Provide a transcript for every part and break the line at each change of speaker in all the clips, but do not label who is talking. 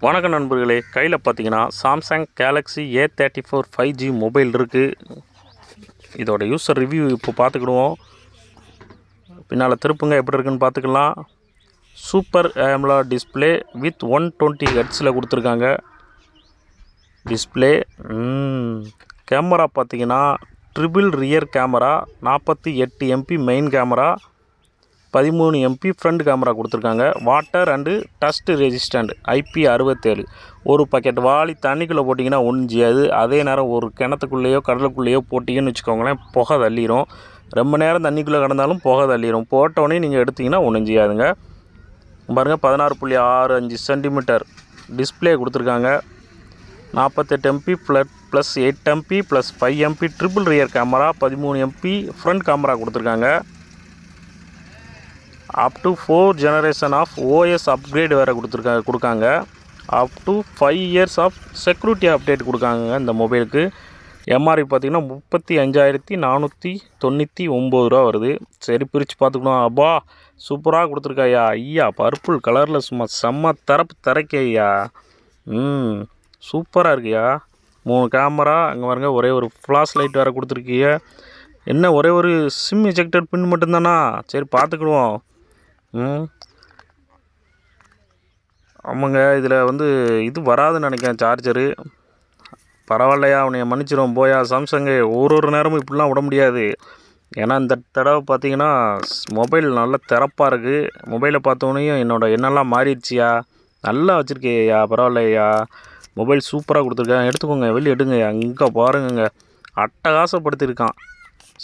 வணக்கம் நண்பர்களே, கையில் பார்த்தீங்கன்னா Samsung Galaxy A34 5G mobile இருக்குது. இதோட யூசர் ரிவ்யூ இப்போ பார்த்துக்கிடுவோம். பின்னால் திருப்புங்க எப்படி இருக்குன்னு பார்த்துக்கலாம். சூப்பர் AMOLED டிஸ்பிளே வித் 120 ஹெர்ட்ஸில் கொடுத்துருக்காங்க. டிஸ்பிளே கேமரா பார்த்தீங்கன்னா triple rear camera, 48 MP main camera, 13 MP front camera கொடுத்துருக்காங்க. Water and dust resistant IP67. ஒரு பக்கெட் வாளி தண்ணிக்குள்ளே போட்டிங்கன்னா ஒன்றும் செய்யாது. அதே நேரம் ஒரு கிணத்துக்குள்ளேயோ கடலுக்குள்ளேயோ போட்டிங்கன்னு வச்சுக்கோங்களேன், புகை தள்ளிடும். ரொம்ப நேரம் தண்ணிக்குள்ளே கிடந்தாலும் புகை தள்ளிடும். போட்டோடனே நீங்கள் எடுத்திங்கன்னா ஒன்றும் செய்யாதுங்க. பாருங்கள், 16.65 சென்டிமீட்டர் டிஸ்பிளே கொடுத்துருக்காங்க. 48 MP plus 8 MP plus 5 MP triple rear camera, 13 MP front camera கொடுத்துருக்காங்க. Up to 4 generation of OS upgrade வேறு கொடுக்காங்க. Up to 5 years of security update கொடுக்காங்க. இந்த மொபைலுக்கு MRP பார்த்திங்கன்னா 35,499 ரூபா வருது. சரி, பிரித்து பார்த்துக்கணும். அப்பா சூப்பராக கொடுத்துருக்காயா ஐயா. பர்பிள் கலரில் சும்மா செம்ம திறக்க ஐயா. சூப்பராக இருக்குயா. 3 கேமரா அங்கே பாருங்க. ஒரே ஒரு ஃப்ளாஷ் லைட் வேறு கொடுத்துருக்கீங்க. என்ன ஒரே ஒரு சிம் எஜெக்டட் பின் மட்டும்தானா? சரி, பார்த்துக்கிடுவோம். ஆமாங்க, இதில் இது வராதுன்னு நினைக்கிறேன், சார்ஜரு. பரவாயில்லையா, அவனைய மன்னிச்சிடும் போயா சாம்சங்கு. ஒரு நேரமும் இப்படிலாம் விட முடியாது. ஏன்னா இந்த தடவை பார்த்தீங்கன்னா மொபைல் நல்லா திறப்பாக இருக்குது. மொபைலை பார்த்தோன்னையும் என்னெல்லாம் மாறிடுச்சியா. நல்லா வச்சுருக்கேயா, பரவாயில்லையா. மொபைல் சூப்பராக கொடுத்துருக்கேன். எடுத்துக்கோங்க, வெளியே எடுங்கய்யா. இங்கே பாருங்கங்க, அட்டகாசப்படுத்தியிருக்கான்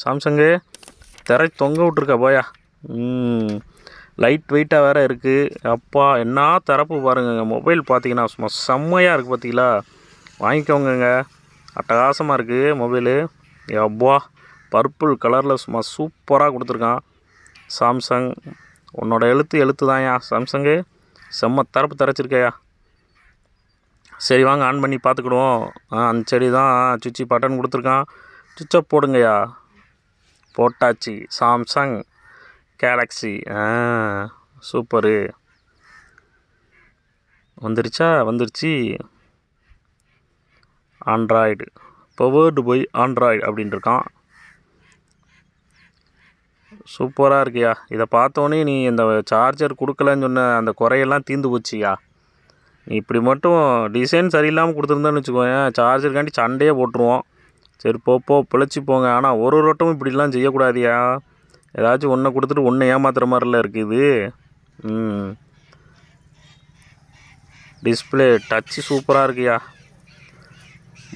சாம்சங்கு. திரை தொங்க விட்ருக்கா போயா. லைட் வெயிட்டாக வேறு இருக்குது. அப்பா என்ன திறப்பு பாருங்கங்க. மொபைல் பார்த்தீங்கன்னா சும்மா செம்மையாக இருக்குது. பார்த்தீங்களா, வாங்கிக்கோங்க. அட்டகாசமாக இருக்குது மொபைலு. அப்பா பர்பிள் கலரில் சும்மா சூப்பராக கொடுத்துருக்கான் சாம்சங். உன்னோட எழுத்து தான்யா சாம்சங்கு. செம்ம திறச்சிருக்கையா. சரி வாங்க, ஆன் பண்ணி பார்த்துக்கிடுவோம். அந்த செடி தான் சுவிட்சு பட்டன் கொடுத்துருக்கான். சுவிட்ச் ஆஃப் போடுங்கய்யா. போட்டாச்சு. Samsung Galaxy super. வந்துருச்சு. ஆண்ட்ராய்டு பவர்டு பை ஆண்ட்ராய்டு அப்படின்ட்டு இருக்கான். சூப்பராக இருக்கியா. இதை பார்த்தோன்னே நீ இந்த சார்ஜர் கொடுக்கலன்னு சொன்ன அந்த குறையெல்லாம் தீர்ந்து போச்சியா. நீ இப்படி மட்டும் டிசைன் சரியில்லாமல் கொடுத்துருந்தான்னு வச்சுக்கோங்க, சார்ஜருக்காண்டி சண்டையே போட்டுருவோம். சரி பிழைச்சி போங்க. ஆனால் ஒரு வட்டமும் இப்படிலாம் செய்யக்கூடாதியா. ஏதாச்சும் ஒன்றை கொடுத்துட்டு ஒன்று ஏமாத்துகிற மாதிரிலாம் இருக்குது. டிஸ்பிளே டச்சு சூப்பராக இருக்குயா.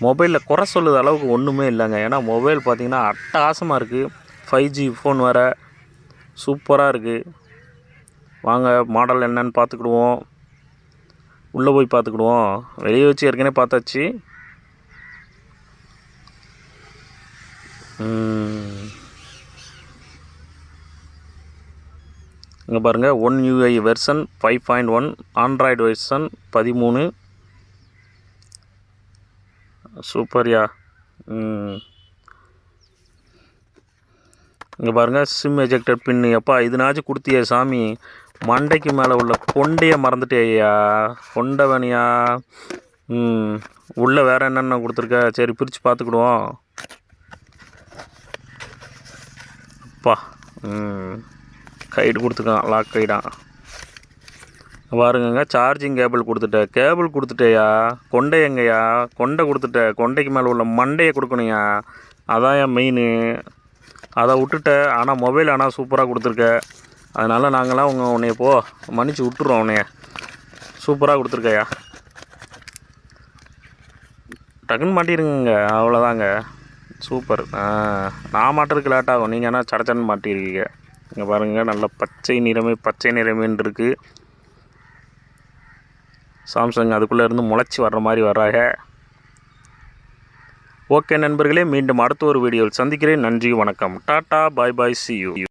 மொபைலில் குறை சொல்லுது அளவுக்கு ஒன்றுமே இல்லைங்க. ஏன்னா மொபைல் பார்த்திங்கன்னா அட்டகாசமாக இருக்குது. 5G ஃபோன் வேறு சூப்பராக இருக்குது. வாங்க மாடல் என்னன்னு பார்த்துக்கிடுவோம். உள்ளே போய் பார்த்துக்கிடுவோம். வெளியே வச்சு ஏற்கனவே பார்த்தாச்சு. இங்கே பாருங்கள், 1 UI வெர்ஷன் 5.1, ஆண்ட்ராய்டு வெர்ஷன் 13. சூப்பர்யா. இங்கே பாருங்கள், சிம் எஜெக்டட் பின். எப்பா இதுனாச்சும் கொடுத்தியே சாமி. மண்டைக்கு மேலே உள்ள கொண்டையை மறந்துட்டேயா. கொண்டவனியா. உள்ளே வேறு என்னென்ன கொடுத்துருக்க. சரி, பிரித்து பார்த்துக்கிடுவோம். அப்பா கைடு கொடுத்துருக்கான், லாக் கைடான். பாருங்கங்க, சார்ஜிங் கேபிள் கொடுத்துட்டேயா. கொண்டை எங்கேயா. கொண்டை கொடுத்துட்டேன். கொண்டைக்கு மேலே உள்ள மண்டையை கொடுக்கணுயா. அதான் என் மெயின். அதை விட்டுட்டேன். ஆனால் மொபைல் ஆனால் சூப்பராக கொடுத்துருக்க. அதனால் நாங்களாம் உன்னைய மன்னிச்சு விட்டுறோம். உன்னைய சூப்பராக கொடுத்துருக்கையா. டக்குன்னு மாட்டிருங்க, அவ்வளோதாங்க. சூப்பர். நான் மாட்டுறதுக்கு லேட் ஆகும். நீங்கள் ஆனால் சடச்சடன்னு மாட்டிருக்கீங்க. இங்கே பாருங்கள், நல்ல பச்சை நிறமேன்னு இருக்குது. சாம்சங் அதுக்குள்ளே இருந்து முளைச்சி வர்ற மாதிரி வர்றாங்க. ஓகே நண்பர்களே, மீண்டும் அடுத்த ஒரு வீடியோவில் சந்திக்கிறேன். நன்றி, வணக்கம், டாட்டா, பாய், see you.